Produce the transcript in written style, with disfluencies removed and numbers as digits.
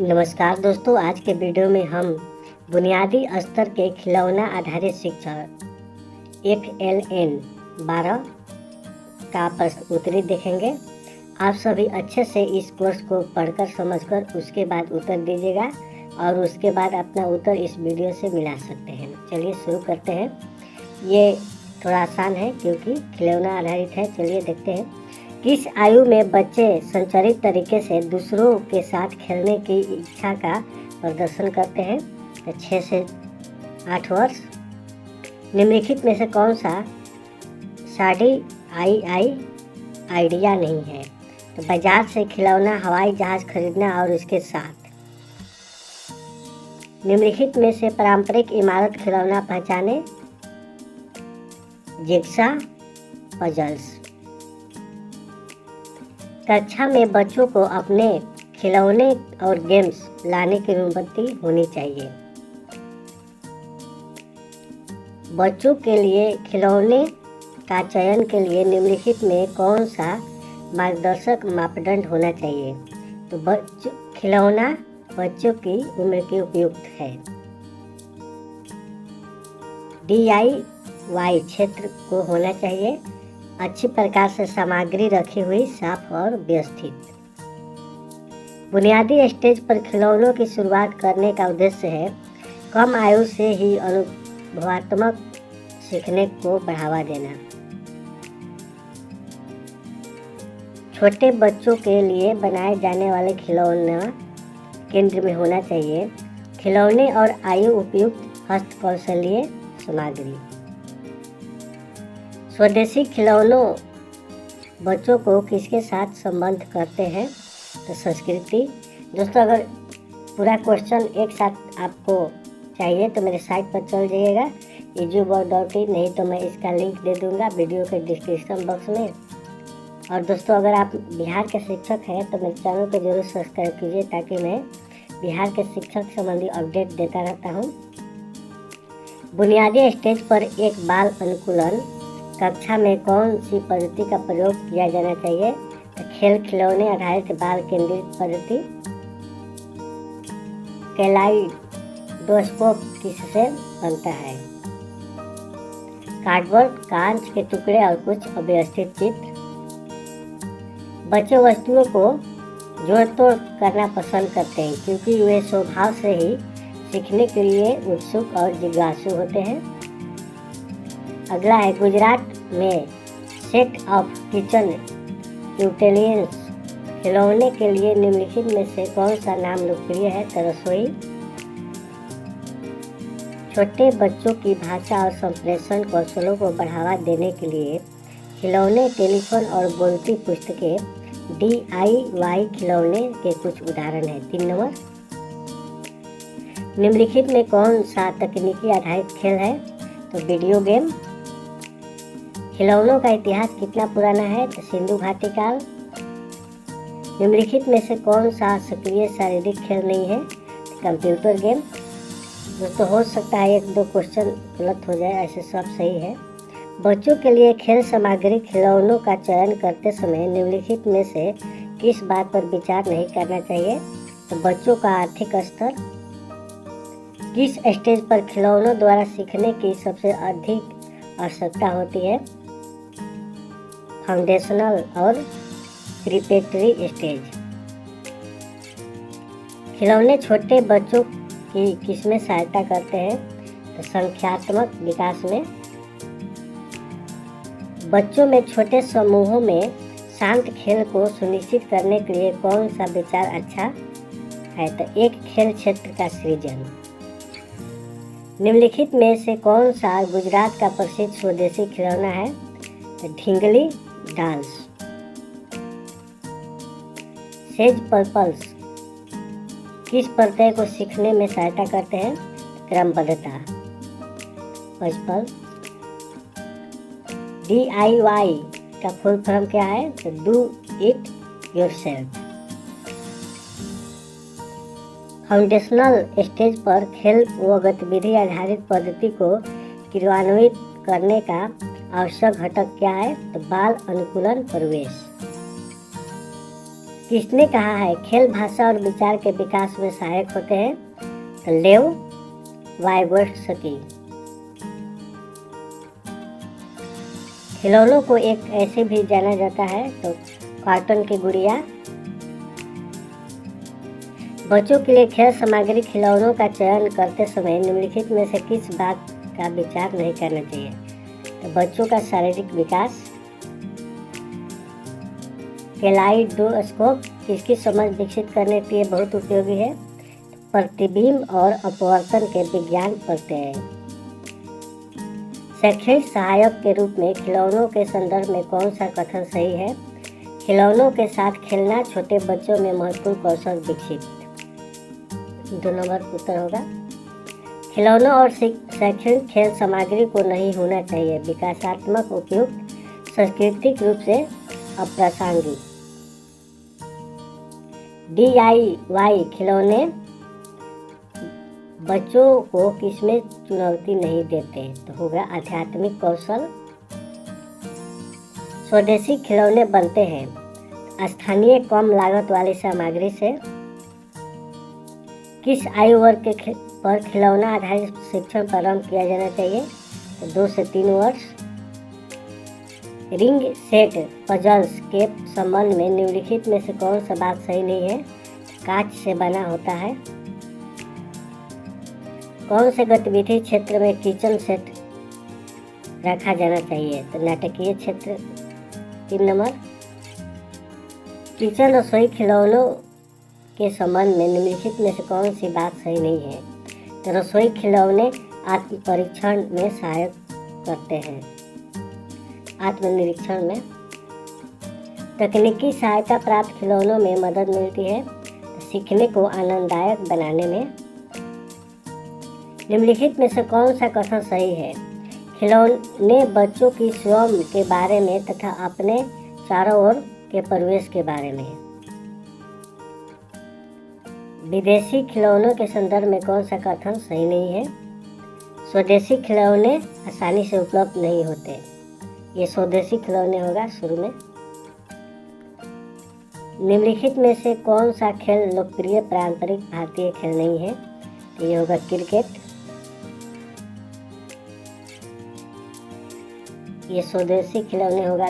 नमस्कार दोस्तों, आज के वीडियो में हम बुनियादी स्तर के खिलौना आधारित शिक्षा FLN 12 का प्रश्न उत्तरी देखेंगे। आप सभी अच्छे से इस कोर्स को पढ़कर समझकर उसके बाद उत्तर दीजिएगा और उसके बाद अपना उत्तर इस वीडियो से मिला सकते हैं। चलिए शुरू करते हैं। ये थोड़ा आसान है क्योंकि खिलौना आधारित है। चलिए देखते हैं। किस आयु में बच्चे संचारित तरीके से दूसरों के साथ खेलने की इच्छा का प्रदर्शन करते हैं? तो 6 से 8 वर्ष। निम्नलिखित में से कौन सा साड़ी आइडिया नहीं है? तो बाजार से खिलौना हवाई जहाज खरीदना और उसके साथ। निम्नलिखित में से पारंपरिक इमारत खिलौना पहचाने? Jigsaw puzzles. कक्षा में बच्चों को अपने खिलौने और गेम्स लाने की अनुमति होनी चाहिए। बच्चों के लिए खिलौने का चयन के लिए निम्नलिखित में कौन सा मार्गदर्शक मापदंड होना चाहिए? तो खिलौना बच्चों की उम्र के उपयुक्त है। DIY क्षेत्र को होना चाहिए। अच्छी प्रकार से सामग्री रखी हुई, साफ और व्यवस्थित। बुनियादी स्टेज पर खिलौनों की शुरुआत करने का उद्देश्य है कम आयु से ही अनुभवात्मक सीखने को बढ़ावा देना। छोटे बच्चों के लिए बनाए जाने वाले खिलौना केंद्र में होना चाहिए। खिलौने और आयु उपयुक्त हस्तकौशलीय सामग्री। स्वदेशी खिलौनों बच्चों को किसके साथ संबंध करते हैं? तो संस्कृति। दोस्तों, अगर पूरा क्वेश्चन एक साथ आपको चाहिए तो मेरे साइट पर चल जाइएगा easyboard.in, नहीं तो मैं इसका लिंक दे दूंगा वीडियो के डिस्क्रिप्शन बॉक्स में। और दोस्तों, अगर आप बिहार के शिक्षक हैं तो मेरे चैनल को जरूर सब्सक्राइब कीजिए ताकि मैं बिहार के शिक्षक संबंधी अपडेट देता रहता हूँ। बुनियादी स्टेज पर एक बाल अनुकूलन कक्षा में कौन सी पद्धति का प्रयोग किया जाना चाहिए? तो खेल खिलौने आधारित बाल केंद्रित पद्धति। कैलाइडोस्कोप किससे बनता है? कार्डबोर्ड, कांच के टुकड़े और कुछ अव्यवस्थित चित्र। बच्चे वस्तुओं को जोड़ तोड़ करना पसंद करते हैं क्योंकि वे स्वभाव से ही सीखने के लिए उत्सुक और जिज्ञासु होते हैं। अगला है गुजरात में सेट ऑफ किचन यूटेलियंस खिलौने के लिए निम्नलिखित में से कौन सा नाम लोकप्रिय है? तो रसोई। छोटे बच्चों की भाषा और संप्रेषण कौशलों को बढ़ावा देने के लिए खिलौने, टेलीफोन और बोलती पुस्तकें DIY खिलौने के कुछ उदाहरण हैं। 3 नंबर। निम्नलिखित में कौन सा तकनीकी आधारित खेल है? तो वीडियो गेम। खिलौनों का इतिहास कितना पुराना है? तो सिंधु घाटी काल। निम्नलिखित में से कौन सा सक्रिय शारीरिक खेल नहीं है? Computer game. दोस्तों, हो सकता है 1-2 क्वेश्चन गलत हो जाए, ऐसे सब सही है। बच्चों के लिए खेल सामग्री खिलौनों का चयन करते समय निम्नलिखित में से किस बात पर विचार नहीं करना चाहिए? तो बच्चों का आर्थिक स्तर। किस स्टेज पर खिलौनों द्वारा सीखने की सबसे अधिक आवश्यकता होती है? फाउंडेशनल और प्रिपरेटरी स्टेज। खिलौने छोटे बच्चों की किसमें सहायता करते हैं? तो संख्यात्मक विकास में। बच्चों में छोटे समूहों में शांत खेल को सुनिश्चित करने के लिए कौन सा विचार अच्छा है? तो एक खेल क्षेत्र का सृजन। निम्नलिखित में से कौन सा गुजरात का प्रसिद्ध स्वदेशी खिलौना है? तो ढींगली डांस। सेज पर्पल्स किस प्रत्यय को सीखने में सहायता करते हैं? क्रमबद्धता। पजल। DIY का फुल फॉर्म क्या है? तो do it yourself. Foundational stage पर खेल व गतिविधि आधारित पद्धति को क्रियान्वित करने का आवश्यक घटक क्या है? तो बाल अनुकूलन प्रवेश। किसने कहा है खेल भाषा और विचार के विकास में सहायक होते हैं? तो लेव वाइगोत्स्की। खिलौनों को एक ऐसे भी जाना जाता है तो कार्टून की गुड़िया। बच्चों के लिए खेल सामग्री खिलौनों का चयन करते समय निम्नलिखित में से किस बात का विचार नहीं करना चाहिए? तो बच्चों का शारीरिक विकास, कैलाइडोस्कोप किसकी समझ विकसित करने के लिए बहुत उपयोगी है? प्रतिबिंब और अपवर्तन के विज्ञान पढ़ते हैं। शैक्षणिक सहायक के रूप में खिलौनों के संदर्भ में कौन सा कथन सही है? खिलौनों के साथ खेलना छोटे बच्चों में महत्वपूर्ण कौशल विकसित। 2 नंबर उत्तर होगा। खिलौनों और शैक्षणिक खेल सामग्री को नहीं होना चाहिए विकासात्मक उपयुक्त सांस्कृतिक रूप से अप्रासंगिक। DIY खिलौने बच्चों को किसमें चुनौती नहीं देते? तो होगा आध्यात्मिक कौशल। स्वदेशी खिलौने बनते हैं स्थानीय कम लागत वाली सामग्री से। किस आयु वर्ग के पर खिलौना आधारित शिक्षण प्रारंभ किया जाना चाहिए? तो 2 से 3 वर्ष। रिंग सेट पजल्स के संबंध में निम्नलिखित में से कौन सा बात सही नहीं है? कांच से बना होता है। कौन से गतिविधि क्षेत्र में किचन सेट रखा जाना चाहिए? तो नाटकीय क्षेत्र। 3 नंबर। किचन रसोई खिलौनों के संबंध में निम्नलिखित में से कौन सी बात सही नहीं है? तो रसोई खिलौने आत्म परीक्षण में सहायक करते हैं, आत्मनिरीक्षण में। तकनीकी सहायता प्राप्त खिलौनों में मदद मिलती है सीखने को आनंददायक बनाने में। निम्नलिखित में से कौन सा कथन सही है? खिलौने बच्चों की स्वयं के बारे में तथा अपने चारों ओर के परिवेश के बारे में। विदेशी खिलौनों के संदर्भ में कौन सा कथन सही नहीं है? स्वदेशी खिलौने आसानी से उपलब्ध नहीं होते। ये स्वदेशी खिलौने होगा शुरू में। निम्नलिखित में से कौन सा खेल लोकप्रिय पारंपरिक भारतीय खेल नहीं है? तो ये होगा क्रिकेट। ये स्वदेशी खिलौने होगा।